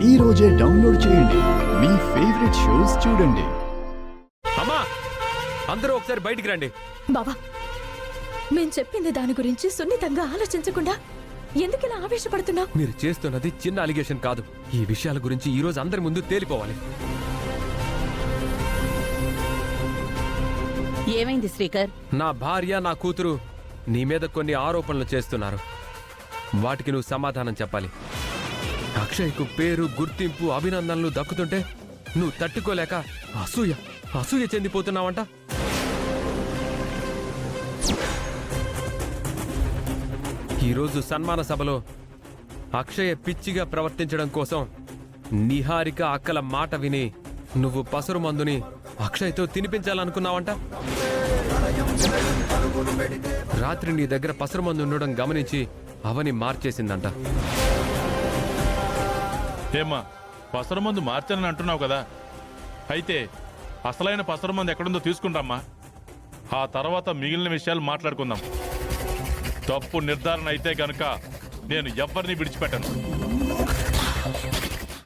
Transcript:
ఈ రోజే డౌన్లోడ్ చేయండి. మీ ఫేవరెట్ షోస్ చూడండి. అమ్మా, అందరూ ఒకసారి బయటికి రండి. బాబా, మేం చెప్పింది దాని గురించి సున్నితంగా ఆలోచించకుండా ఎందుకిలా ఆవేశపడుతున్నా? మీరు చేస్తున్నది చిన్న అలిగేషన్ కాదు. ఈ విషయాల గురించి ఈ రోజు అందరి ముందు తేలిపోవాలి. ఏమైంది శ్రీకర్? నా భార్య, నా కూతురు నీ మీద కొన్ని ఆరోపణలు చేస్తున్నారు. వాటికి నువ్వు సమాధానం చెప్పాలి. అక్షయ్కు పేరు, గుర్తింపు, అభినందనలు దక్కుతుంటే నువ్వు తట్టుకోలేక అసూయ చెందిపోతున్నావంట. ఈరోజు సన్మాన సభలో అక్షయ పిచ్చిగా ప్రవర్తించడం కోసం నిహారిక అక్కల మాట విని నువ్వు పసరు మందుని అక్షయ్తో తినిపించాలనుకున్నావంట. రాత్రి నీ దగ్గర పసరు మందు ఉండడం గమనించి అవని మార్చేసిందంట. ఏమ్మా, పసరమందు మార్చాలని అంటున్నావు కదా, అయితే అసలైన పసరమందు ఎక్కడుందో తీసుకుంటామ్మా. ఆ తర్వాత మిగిలిన విషయాలు మాట్లాడుకుందాం. తప్పు నిర్ధారణ అయితే గనక నేను ఎవ్వరిని విడిచిపెట్టను.